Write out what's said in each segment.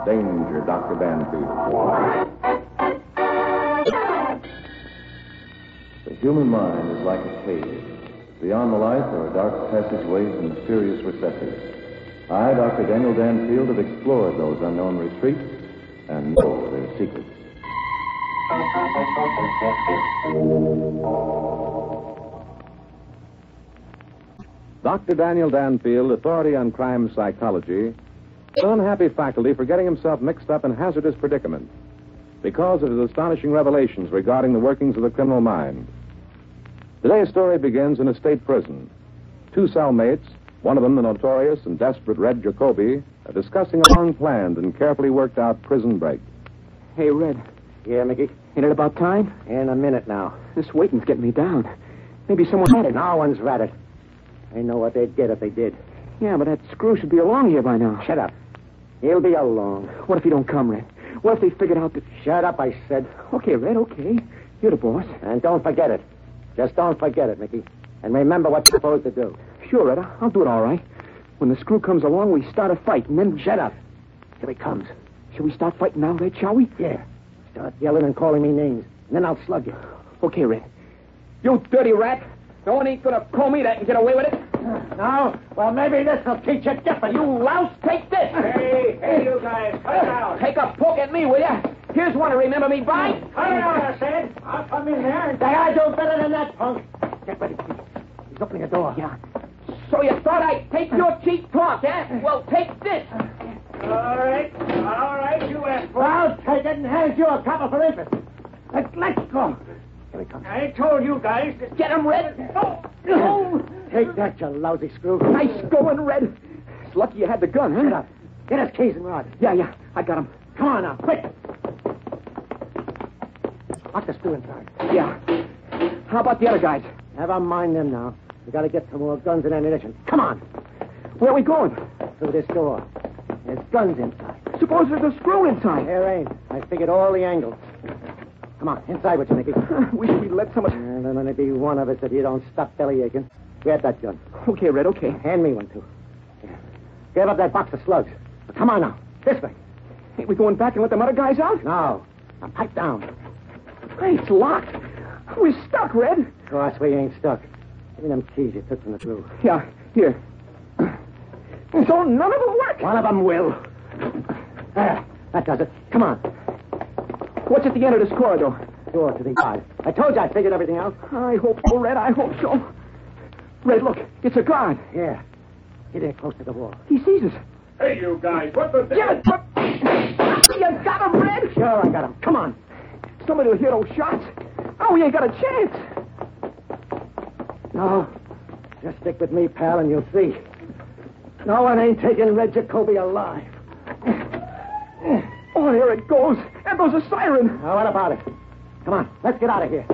Danger, Dr. Danfield. The human mind is like a cave. Beyond the light, there are dark passageways and mysterious recesses. I, Dr. Daniel Danfield, have explored those unknown retreats and know their secrets. Dr. Daniel Danfield, authority on crime psychology, is an unhappy faculty for getting himself mixed up in hazardous predicaments because of his astonishing revelations regarding the workings of the criminal mind. Today's story begins in a state prison. Two cellmates, one of them the notorious and desperate Red Jacoby, are discussing a long-planned and carefully worked-out prison break. Hey, Red. Yeah, Mickey? Ain't it about time? In a minute now. This waiting's getting me down. Maybe someone had it. No one's ratted. They know what they'd get if they did. Yeah, but that screw should be along here by now. Shut up. He'll be along. What if he don't come, Red? What if they figured out that... Shut up, I said. Okay, Red, okay. You're the boss. And don't forget it. Just don't forget it, Mickey. And remember what you're supposed to do. Sure, Red. I'll do it all right. When the screw comes along, we start a fight, and then... Shut up. Here he comes. Shall we start fighting now, Red, shall we? Yeah. Start yelling and calling me names, and then I'll slug you. Okay, Red. You dirty rat. No one ain't gonna call me that and get away with it. No? Well, maybe this'll teach you different. You louse, take this. Hey, you guys, cut it out. Take a poke at me, will ya? Here's one to remember me by. Cut it out, I said. I'll come in there and... I do better than that, punk. Get ready, Pete. He's opening a door. Yeah. So you thought I'd take your cheap talk, eh? Well, take this. All right, you asked for it. I'll take it and hand you a copper for interest. Let's go. Here he comes. I told you guys to... Get him, Red. Oh. Take that, you lousy screw. Nice going, Red. It's lucky you had the gun, huh? Shut up. Get his keys and rod. Yeah, I got him. Come on now, quick. Lock the screw inside. Yeah. How about the other guys? Never mind them now. We gotta get some more guns and ammunition. Come on. Where are we going? Through this door. There's guns inside. Suppose there's a screw inside. There ain't. I figured all the angles. Come on, inside with you, Mickey. Wish we'd let some of... There'll only be one of us if you don't stop belly aching. Grab that gun. Okay, Red, okay. Hand me one, too. Yeah. Grab up that box of slugs. But come on now. This way. Ain't we going back and let them other guys out? No. Now pipe down. Hey, it's locked. We're stuck, Red. Of course we ain't stuck. Give me them keys you took from the screw. Yeah, here. So none of them work. One of them will. There. That does it. Come on. What's at the end of this corridor? Door to the yard. I told you I figured everything out. I hope so, Red. I hope so. Red, look. It's a guard. Yeah. Get there close to the wall. He sees us. Hey, you guys, what the... Give it. You got him, Red. Sure, I got him. Come on. Somebody will hear those shots. Oh, we ain't got a chance. No. Just stick with me, pal, and you'll see. No one ain't taking Red Jacoby alive. Oh, there it goes. And there's a siren. Now, what about it? Come on, let's get out of here.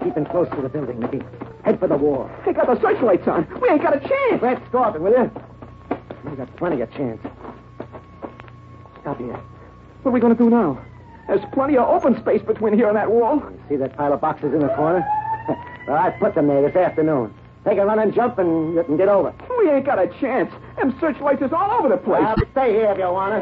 Keep him close to the building, Mickey. Head for the wall. They got the searchlights on. We ain't got a chance. Let's go up, will you? We got plenty of chance. Stop here. What are we going to do now? There's plenty of open space between here and that wall. You see that pile of boxes in the corner? Well, I put them there this afternoon. Take a run and jump and you can get over. We ain't got a chance. Them searchlights is all over the place. Well, stay here if you want to.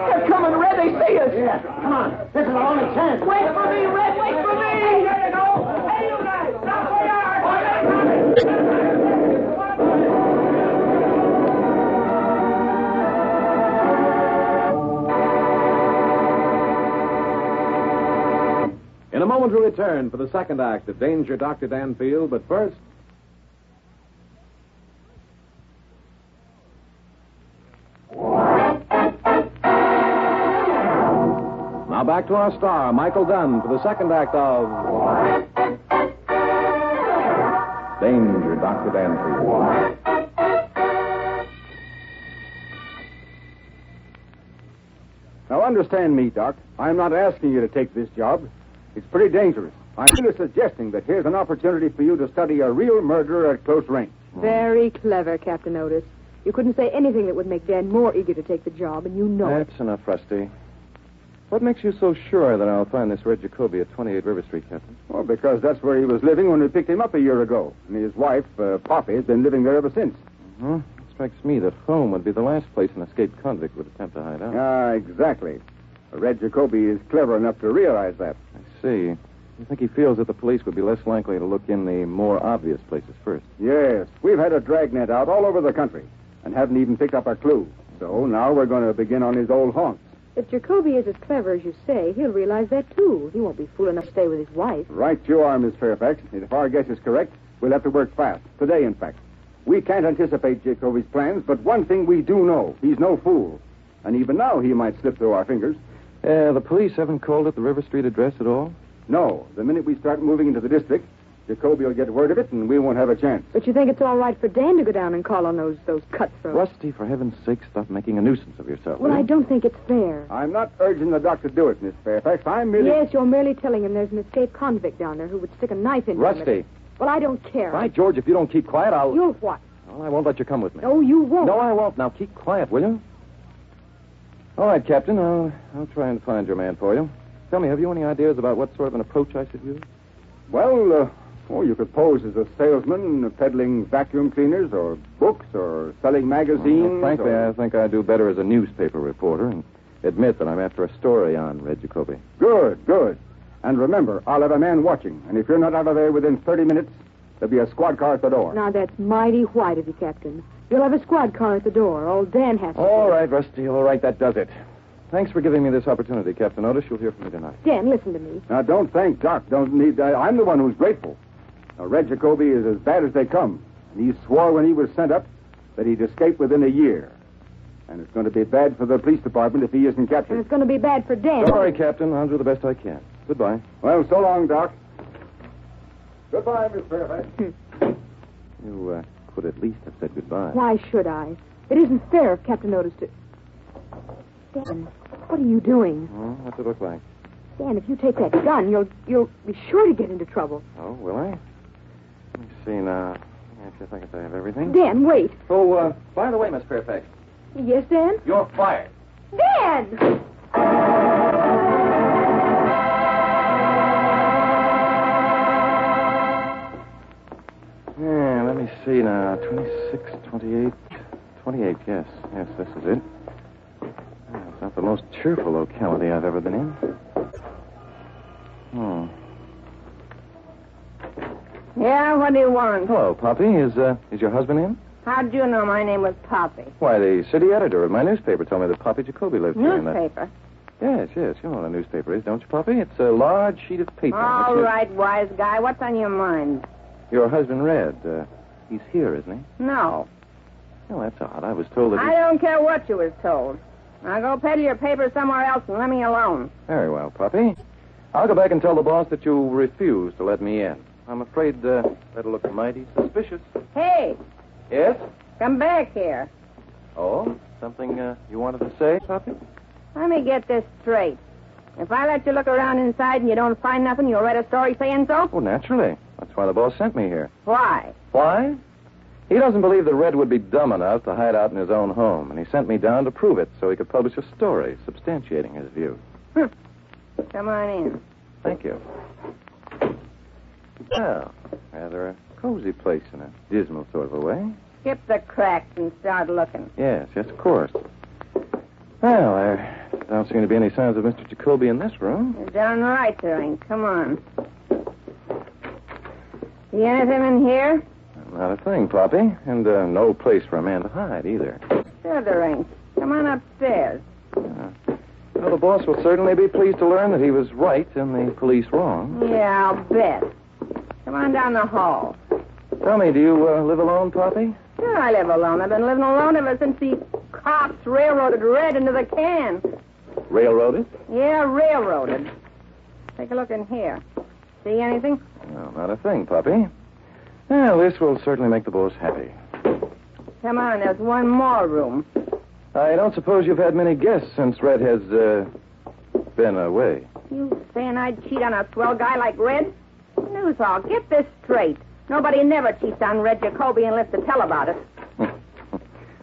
They're coming, Red. They see us. Yeah, come on. This is our only chance. Wait for me, Red. Wait for me. There you go. Hey, you guys, stop where you are. In a moment, we return for the second act of Danger, Dr. Danfield, but first... Now back to our star, Michael Dunn, for the second act of... Danger, Dr. Danfield. Now, understand me, Doc. I'm not asking you to take this job. It's pretty dangerous. I'm merely suggesting that here's an opportunity for you to study a real murderer at close range. Very clever, Captain Otis. You couldn't say anything that would make Dan more eager to take the job, and you know it. That's enough, Rusty. What makes you so sure that I'll find this Red Jacoby at 28 River Street, Captain? Well, because that's where he was living when we picked him up a year ago. And his wife, Poppy, has been living there ever since. It strikes me that home would be the last place an escaped convict would attempt to hide out. Exactly. Red Jacoby is clever enough to realize that. I see. You think he feels that the police would be less likely to look in the more obvious places first? Yes. We've had a dragnet out all over the country and haven't even picked up a clue. So now we're going to begin on his old haunts. If Jacoby is as clever as you say, he'll realize that, too. He won't be fool enough to stay with his wife. Right you are, Miss Fairfax. And if our guess is correct, we'll have to work fast. Today, in fact. We can't anticipate Jacoby's plans, but one thing we do know. He's no fool. And even now, he might slip through our fingers. The police haven't called at the River Street address at all? No. The minute we start moving into the district, Jacoby will get word of it, and we won't have a chance. But you think it's all right for Dan to go down and call on those cutthroats? Rusty, for heaven's sake, stop making a nuisance of yourself. Well, I don't think it's fair. I'm not urging the doc to do it, Miss Fairfax. I'm merely... Yes, you're merely telling him there's an escaped convict down there who would stick a knife into him. Rusty. Well, I don't care. Right, George, if you don't keep quiet, I'll... You'll what? Well, I won't let you come with me. No, you won't. No, I won't. Now, keep quiet, will you? All right, Captain. I'll try and find your man for you. Tell me, have you any ideas about what sort of an approach I should use? Well, you could pose as a salesman, peddling vacuum cleaners or books or selling magazines. Frankly, I think I'd do better as a newspaper reporter and admit that I'm after a story on Red Jacoby. Good. And remember, I'll have a man watching. And if you're not out of there within 30 minutes, there'll be a squad car at the door. Now, that's mighty white of you, Captain. You'll have a squad car at the door. Old Dan has to. All right, Rusty. All right, that does it. Thanks for giving me this opportunity, Captain Otis. You'll hear from me tonight. Dan, listen to me. Now, don't thank Doc. I'm the one who's grateful. Now, Red Jacoby is as bad as they come. And he swore when he was sent up that he'd escape within a year. And it's going to be bad for the police department if he isn't And captured. it's going to be bad for Dan. Sorry, Captain. I'll do the best I can. Goodbye. Well, so long, Doc. Goodbye, Miss Fairfax. You could at least have said goodbye. Why should I? It isn't fair if Captain Otis to... Dan, what are you doing? What's it look like? Dan, if you take that gun, you'll be sure to get into trouble. Oh, will I? Let me see now. Yes, I think I have everything. Dan, wait. Oh, by the way, Miss Fairfax, Yes, Dan? you're fired. Dan! Yeah, let me see now. 26, 28, 28, yes. Yes, this is it. It's not the most cheerful locality I've ever been in. Yeah, what do you want? Hello, Poppy. Is your husband in? How'd you know my name was Poppy? Why, the city editor of my newspaper told me that Poppy Jacoby lives here. Newspaper? Yes. You know what a newspaper is, don't you, Poppy? It's a large sheet of paper. All right, wise guy. What's on your mind? Your husband, Red. He's here, isn't he? No. Well, that's odd. I was told that I don't care what you was told. Now go peddle your paper somewhere else and let me alone. Very well, Poppy. I'll go back and tell the boss that you refuse to let me in. I'm afraid that'll look mighty suspicious. Hey, Yes? come back here. Oh? Something you wanted to say, Poppy? Let me get this straight. If I let you look around inside and you don't find nothing, you'll write a story saying so? Oh, naturally. That's why the boss sent me here. Why? Why? He doesn't believe that Red would be dumb enough to hide out in his own home, and he sent me down to prove it so he could publish a story substantiating his view. Come on in. Thank you. Well, rather a cozy place in a dismal sort of a way. Skip the cracks and start looking. Yes, of course. Well, there don't seem to be any signs of Mr. Jacoby in this room. You're darn right there ain't. Come on. See anything in here? Not a thing, Poppy. And no place for a man to hide, either. Sure there ain't. Come on upstairs. Well, the boss will certainly be pleased to learn that he was right and the police wrong. Yeah, I'll bet. Come on down the hall. Tell me, do you live alone, Poppy? Sure, I live alone. I've been living alone ever since the cops railroaded Red into the can. Railroaded? Yeah, railroaded. Take a look in here. See anything? No, not a thing, Poppy. Well, this will certainly make the boss happy. Come on, there's one more room. I don't suppose you've had many guests since Red has, been away. You saying I'd cheat on a swell guy like Red? Newshall, get this straight. Nobody never cheats on Red Jacoby unless to tell about it.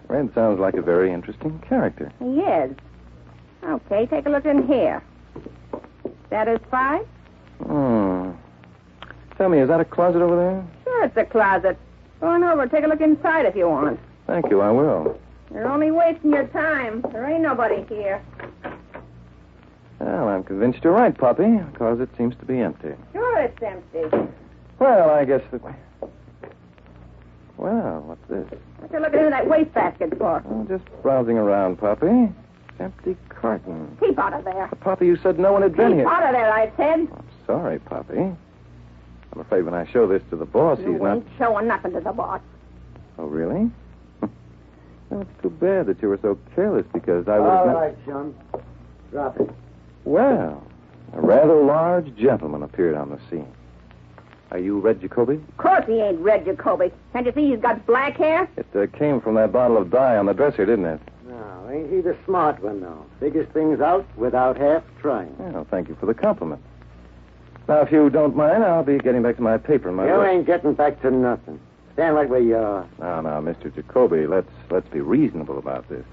Red sounds like a very interesting character. He is. Okay, take a look in here. Satisfied? Tell me, is that a closet over there? Sure, it's a closet. Go on over. Take a look inside if you want. Thank you, I will. You're only wasting your time. There ain't nobody here. Well, I'm convinced you're right, Poppy, because it seems to be empty. Sure, it's empty. Well, I guess that... Well, what's this? What you looking into that wastebasket for? Oh, just browsing around, Poppy. Empty carton. Keep out of there. Poppy, you said no one had been Keep here. out of there, I said. I'm sorry, Poppy. I'm afraid when I show this to the boss, You he's not... ain't showing nothing to the boss. Oh, really? Well, it's too bad that you were so careless, because I would have... All right, John. Drop it. Well, a rather large gentleman appeared on the scene. Are you Red Jacoby? Of course he ain't Red Jacoby. Can't you see he's got black hair? It came from that bottle of dye on the dresser, didn't it? No, ain't he the smart one, though? Figures things out without half trying. Well, thank you for the compliment. Now, if you don't mind, I'll be getting back to my paper and my... You ain't getting back to nothing. Stand right where you are. Now, Mr. Jacoby, let's be reasonable about this.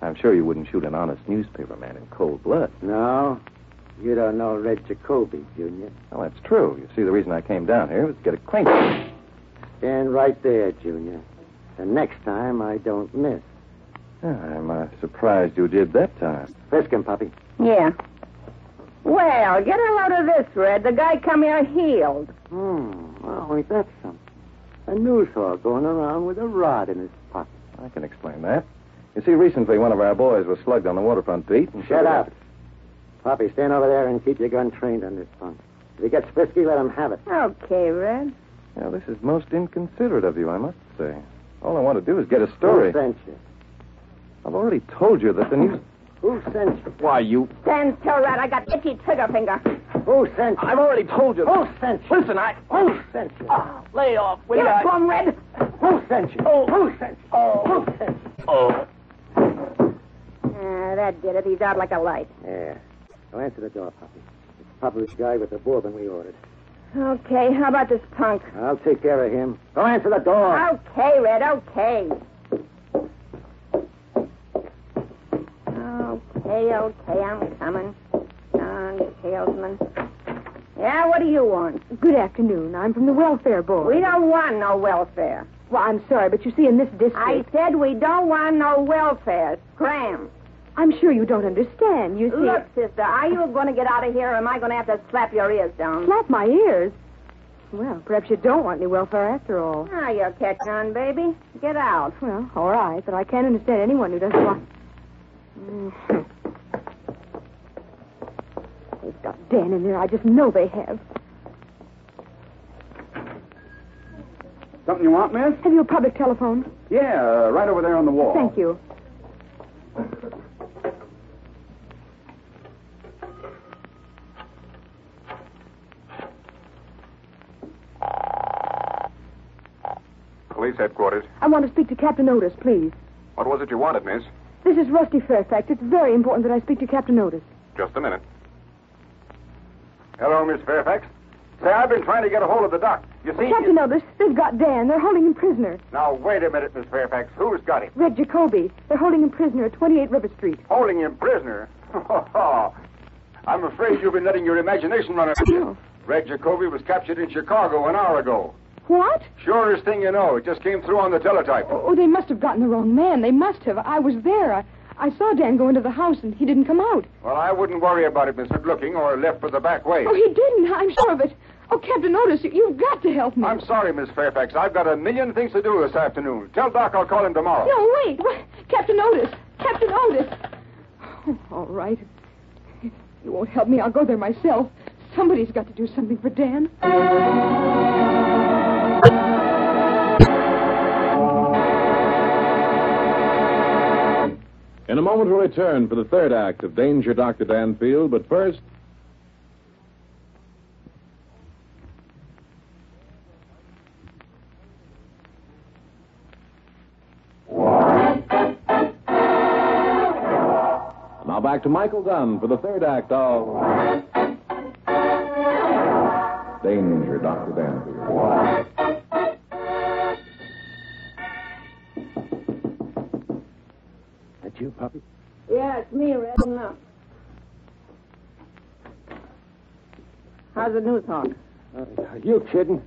I'm sure you wouldn't shoot an honest newspaper man in cold blood. No, you don't know Red Jacoby, Junior. Well, that's true. You see, the reason I came down here was to get acquainted. Stand right there, Junior. And next time, I don't miss. I'm surprised you did that time. Frisk him, Puppy. Yeah. Well, get a load of this, Red. The guy come here healed. Well, ain't that something? A news hawk going around with a rod in his pocket. I can explain that. You see, recently one of our boys was slugged on the waterfront beat. And Shut up. Poppy, stand over there and keep your gun trained on this punk. If he gets frisky, let him have it. Okay, Red. Well, this is most inconsiderate of you, I must say. All I want to do is get a story. Who sent you? I've already told you that the news... Who sent you? Why, you... Stand still, Red. I got itchy trigger finger. Who sent you? I've already told you. Who sent you? Listen, Who sent you? Lay off. Give it to him, Red. Who sent you? Who sent you? Who sent you? Oh. That did it. He's out like a light. Yeah. Go answer the door, Poppy. It's Poppy's guy with the bourbon we ordered. Okay, how about this punk? I'll take care of him. Go answer the door. Okay, Red, okay. Okay, I'm coming. John, salesman. Yeah, what do you want? Good afternoon. I'm from the Welfare Board. We don't want no welfare. Well, I'm sorry, but you see, in this district... I said we don't want no welfare. Scram. I'm sure you don't understand. You see... Look, sister, are you going to get out of here, or am I going to have to slap your ears down? Slap my ears? Well, perhaps you don't want any welfare after all. Ah, you're catching on, baby. Get out. Well, all right, but I can't understand anyone who doesn't want... They've got Dan in there. I just know they have. Something you want, miss? Have you a public telephone? Yeah, right over there on the wall. Thank you. Police headquarters. I want to speak to Captain Otis, please. What was it you wanted, miss? This is Rusty Fairfax. It's very important that I speak to Captain Otis. Just a minute. Hello, Miss Fairfax. Say, I've been trying to get a hold of the doc. You see... Captain Otis, they've got Dan. They're holding him prisoner. Now, wait a minute, Miss Fairfax. Who's got him? Red Jacoby. They're holding him prisoner at 28 River Street. Holding him prisoner? I'm afraid you've been letting your imagination run around. No. Red Jacoby was captured in Chicago an hour ago. What? Surest thing you know. It just came through on the teletype. Oh, they must have gotten the wrong man. They must have. I was there. I saw Dan go into the house, and he didn't come out. Well, I wouldn't worry about it, Miss Looking, or left for the back way. Oh, he didn't. I'm sure of it. Oh, Captain Otis, you've got to help me. I'm sorry, Miss Fairfax. I've got a million things to do this afternoon. Tell Doc I'll call him tomorrow. No, wait. Captain Otis. Captain Otis. Oh, all right. If you won't help me, I'll go there myself. Somebody's got to do something for Dan. In a moment, we'll return for the third act of Danger, Dr. Danfield, but first... Now back to Michael Dunn for the third act of Danger, Dr. Danfield. That you, Puppy? Yeah, it's me, Red. No. How's the news hawk? You kidding?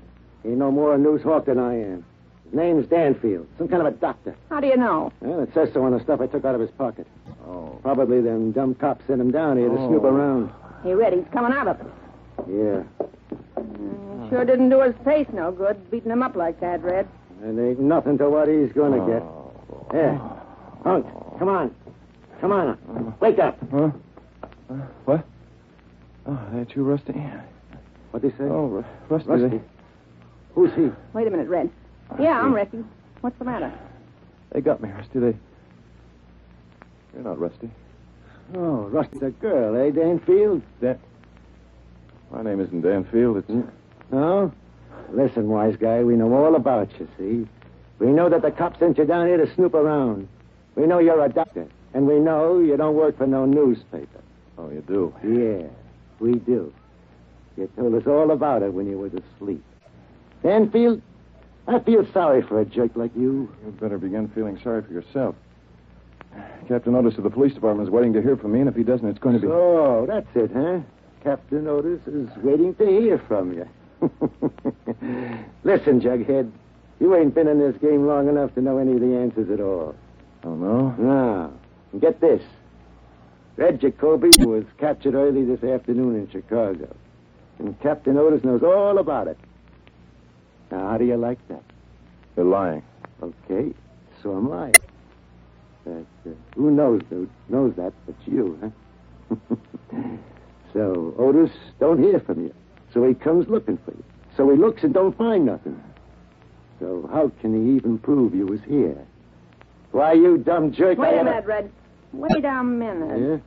He ain't no more a news hawk than I am. His name's Danfield. Some kind of a doctor. How do you know? Well, it says so on the stuff I took out of his pocket. Oh. Probably them dumb cops sent him down here to snoop around. He read he's coming out of it. Yeah. Sure didn't do his face no good, beating him up like that, Red. And ain't nothing to what he's going to get. Here. Hunk, come on. Come on. Wake up. Huh? What? Oh, that's you, Rusty? What'd he say? Oh, Rusty. Rusty. Who's he? Wait a minute, Red. Yeah, I'm Rusty. What's the matter? They got me, Rusty. You're not Rusty. Oh, Rusty's a girl, eh, Danfield? My name isn't Danfield. It's... No? Listen, wise guy, we know all about you, see? We know that the cops sent you down here to snoop around. We know you're a doctor. And we know you don't work for no newspaper. Oh, you do? Yeah, we do. You told us all about it when you were asleep. Danfield, I feel sorry for a jerk like you. You'd better begin feeling sorry for yourself. Captain Otis of the police department is waiting to hear from me, and if he doesn't, it's going to be... Oh, that's it, huh? Captain Otis is waiting to hear from you. Listen, Jughead, you ain't been in this game long enough to know any of the answers at all. Oh, no? No. And get this. Red Jacoby was captured early this afternoon in Chicago. And Captain Otis knows all about it. Now, how do you like that? You're lying. Okay, so am I. But who knows that but you, huh? So Otis don't hear from you. So he comes looking for you. So he looks and don't find nothing. So how can he even prove you was here? Why, you dumb jerk... Wait a minute, Red. Wait a minute. Yeah?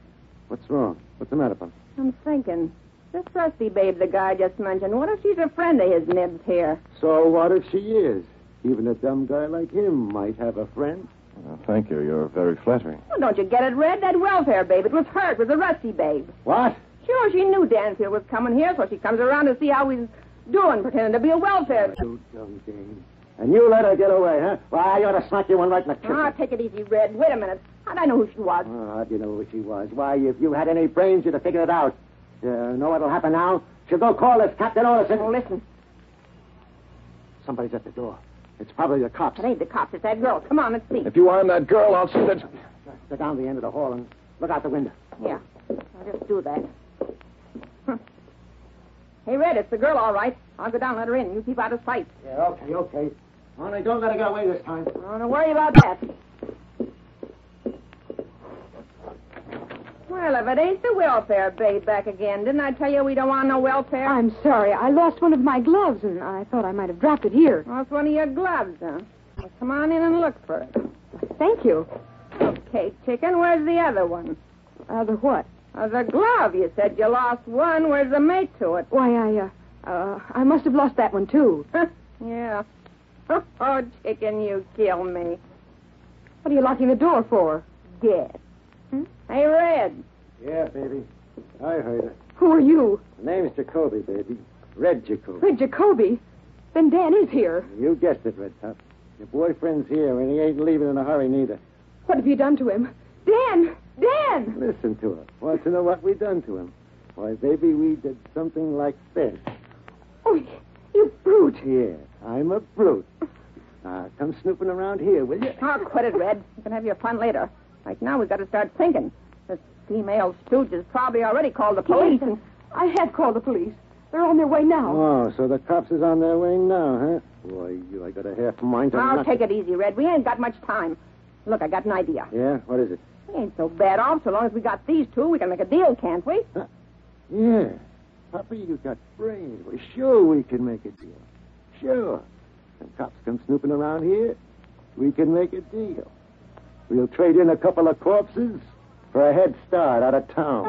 What's wrong? What's the matter, Pop? I'm thinking. This Rusty babe the guy just mentioned, what if she's a friend of his Nibs here? So what if she is? Even a dumb guy like him might have a friend. Well, thank you. You're very flattering. Well, don't you get it, Red? That welfare babe, it was her. It was a Rusty babe. What? Sure, she knew Danfield was coming here, so she comes around to see how he's doing, pretending to be a welfare. You dumb game. And you let her get away, huh? Why, I ought to smack you one right in the kidney. Ah, take it easy, Red. Wait a minute. How'd I know who she was? Oh, how'd you know who she was? Why, if you had any brains, you'd have figured it out. You know what'll happen now? She'll go call this Captain Otis. Oh, listen. Somebody's at the door. It's probably the cops. It ain't the cops. It's that girl. Come on, let's see. If you arm that girl, I'll see that... Sit down the end of the hall and look out the window. Yeah, I'll just do that. Hey, Red, it's the girl, all right. I'll go down and let her in. You keep out of sight. Yeah, okay. Only don't let her get away this time. Don't worry about that. Well, if it ain't the welfare babe back again, didn't I tell you we don't want no welfare? I'm sorry. I lost one of my gloves, and I thought I might have dropped it here. Well, it's one of your gloves, huh? Well, come on in and look for it. Thank you. Okay, chicken, where's the other one? The what? The glove. You said you lost one. Where's the mate to it? Why, I must have lost that one, too. Yeah. Oh, chicken, you kill me. What are you locking the door for? Guess. Hey, Red. Yeah, baby. I heard her. Who are you? The name's Jacoby, baby. Red Jacoby. Red Jacoby? Then Dan is here. You guessed it, Red Top. Your boyfriend's here, and he ain't leaving in a hurry, neither. What have you done to him? Dan! Dan! Listen to her. Want to know what we done to him? Why, baby, we did something like this. Oh, you brute. Yeah, I'm a brute. Come snooping around here, will you? Oh, quit it, Red. You can have your fun later. Right now, we've got to start thinking. This female stooge has probably already called the police. Yes, I have called the police. They're on their way now. Oh, so the cops is on their way now, huh? Boy, I got a half mind to... Now, take it easy, Red. We ain't got much time. Look, I got an idea. Yeah? What is it? We ain't so bad off. So long as we got these two, we can make a deal, can't we? Yeah. Papa, you got brains. Well, sure we can make a deal. Sure. When cops come snooping around here, we can make a deal. We'll trade in a couple of corpses for a head start out of town.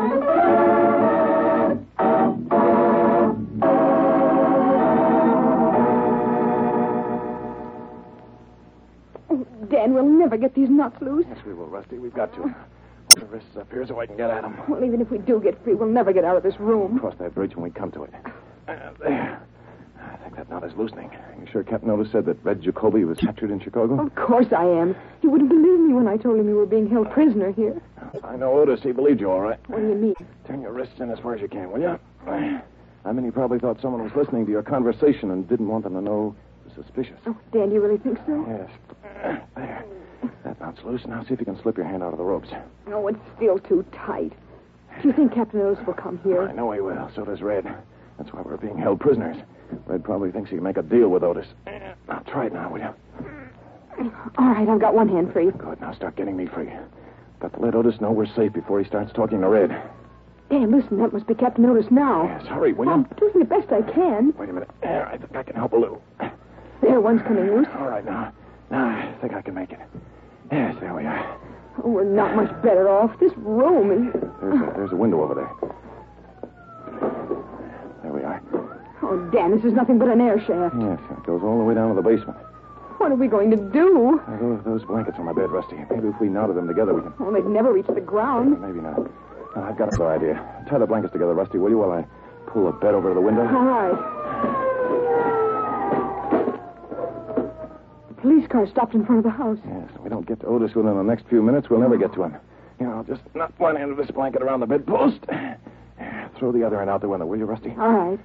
Oh, Dan, we'll never get these nuts loose. Yes, we will, Rusty. We've got to. Put the wrists up here so I can get at them. Well, even if we do get free, we'll never get out of this room. Cross that bridge when we come to it. There. I think that knot is loosening. You sure Captain Otis said that Red Jacoby was captured in Chicago? Of course I am. He wouldn't believe me when I told him you were being held prisoner here. I know Otis. He believed you all right. What do you mean? Turn your wrists in as far as you can, will you? I mean, he probably thought someone was listening to your conversation and didn't want them to know it was suspicious. Oh, Dan, you really think so? Yes. There. That knot's loose. Now see if you can slip your hand out of the ropes. No, it's still too tight. Do you think Captain Otis will come here? I know he will. So does Red. That's why we're being held prisoners. Red probably thinks he can make a deal with Otis. Now, try it now, will you? All right, I've got one hand free. Good. Now start getting me free. Got to let Otis know we're safe before he starts talking to Red. Dan, listen, that must be Captain Otis now. Yes, hurry, will you? I'm doing the best I can. Wait a minute. There, I think I can help a little. There, one's coming loose. All right, now. Now, I think I can make it. Yes, there we are. Oh, we're not much better off. This room is... There's a window over there. There we are. Oh, Dan, this is nothing but an air shaft. Yes, it goes all the way down to the basement. What are we going to do? Those blankets on my bed, Rusty. Maybe if we knotted them together, we can... Oh, they'd never reach the ground. Maybe not. I've got another idea. Tie the blankets together, Rusty, will you, while I pull the bed over to the window? All right. The police car stopped in front of the house. Yes, if we don't get to Otis within the next few minutes, we'll never get to him. Here, I'll just knot one end of this blanket around the bedpost. Throw the other end out the window, will you, Rusty? All right.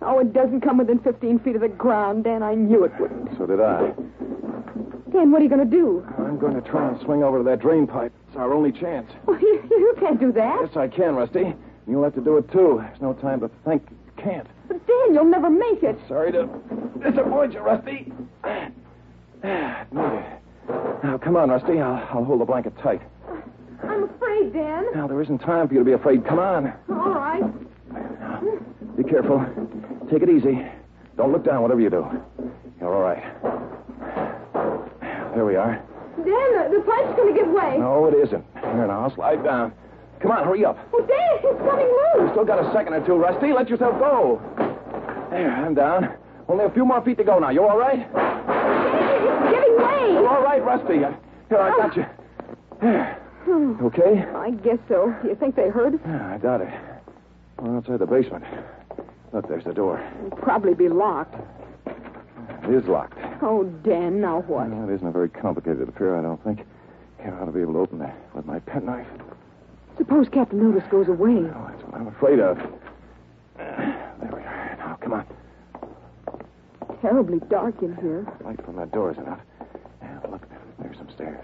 Oh, it doesn't come within 15 feet of the ground, Dan. I knew it wouldn't. So did I. Dan, what are you going to do? I'm going to try and swing over to that drain pipe. It's our only chance. Well, you can't do that. Yes, I can, Rusty. You'll have to do it, too. There's no time to think. You can't. But, Dan, you'll never make it. Sorry to disappoint you, Rusty. Now, come on, Rusty. I'll hold the blanket tight. I'm afraid, Dan. Now, there isn't time for you to be afraid. Come on. All right. Now, be careful. Take it easy. Don't look down, whatever you do. You're all right. There we are. Dan, the pipe's going to give way. No, it isn't. Here, now, I'll slide down. Come on, hurry up. Oh, Dan, it's coming loose. You've still got a second or two, Rusty. Let yourself go. There, I'm down. Only a few more feet to go now. You all right? Dan, it's giving way. You're all right, Rusty. Here, I got you. There. Okay? I guess so. Do you think they heard? I doubt it. We're outside the basement. Look, there's the door. It'll probably be locked. It is locked. Oh, Dan, now what? Well, it isn't a very complicated affair, I don't think. Here, I ought to be able to open that with my penknife. Suppose Captain Otis goes away. Oh, that's what I'm afraid of. There we are. Now, come on. Terribly dark in here. Light from that door is enough. Yeah, look, there's some stairs.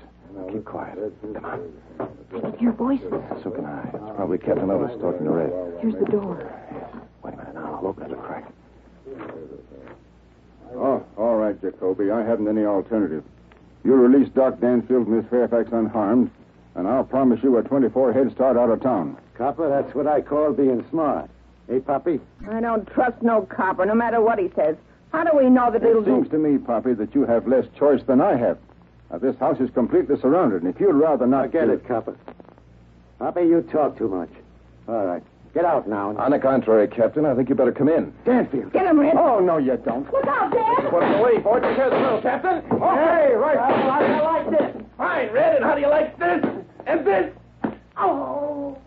Keep quiet. Come on. I can hear voices. So can I. It's probably Captain Otis talking to Red. Here's the door. Yes. Wait a minute now. I'll open it a crack. Oh, all right, Jacoby. I haven't any alternative. You release Doc Danfield and Miss Fairfax unharmed, and I'll promise you a 24 head start out of town. Copper, that's what I call being smart. Hey, Poppy? I don't trust no copper, no matter what he says. How do we know that it'll It seems to me, Poppy, that you have less choice than I have. Now, this house is completely surrounded, and if you'd rather not... Forget it, Copper. Poppy, you talk too much. All right. Get out now. On the contrary, Captain, I think you better come in. Danfield. Get him, Red. Oh, no, you don't. Look out, Dan! Put him away, boy. Here's the little Captain. Oh, Hey, right. how do you like this? Fine, Red, and how do you like this? And this? Oh.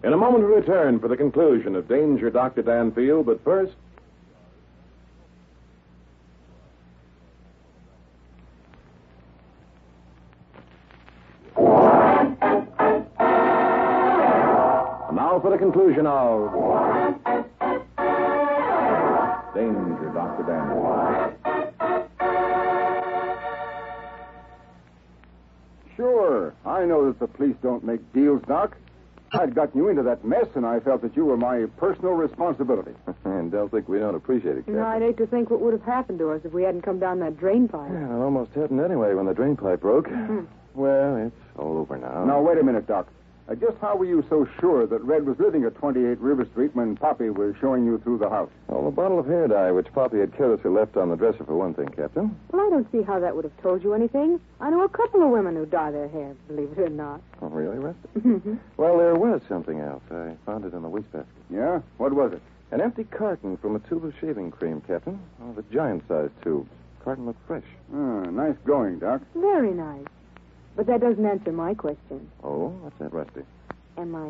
In a moment, we return for the conclusion of Danger, Dr. Danfield, but first... Now for the conclusion of Danger, Dr. Danfield. Sure. I know that the police don't make deals, Doc. I'd gotten you into that mess, and I felt that you were my personal responsibility. And don't think we don't appreciate it, Captain. No, I'd hate to think what would have happened to us if we hadn't come down that drain pipe. Yeah, it almost happened anyway when the drain pipe broke. Well, it's all over now. Now, wait a minute, Doc. Just how were you so sure that Red was living at 28 River Street when Poppy was showing you through the house? Well, the bottle of hair dye which Poppy had carelessly left on the dresser for one thing, Captain. Well, I don't see how that would have told you anything. I know a couple of women who dye their hair, believe it or not. Oh, really, Rusty? Well, there was something else. I found it in the wastebasket. Yeah? What was it? An empty carton from a tube of shaving cream, Captain. Oh, the giant-sized tubes. Carton looked fresh. Nice going, Doc. Very nice. But that doesn't answer my question. Oh, what's that, Rusty? Am I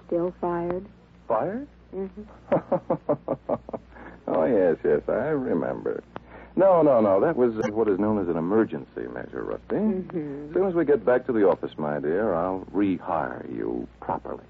still fired? Fired? Mm-hmm. Oh, yes, I remember. No. That was what is known as an emergency measure, Rusty. As soon as we get back to the office, my dear, I'll rehire you properly.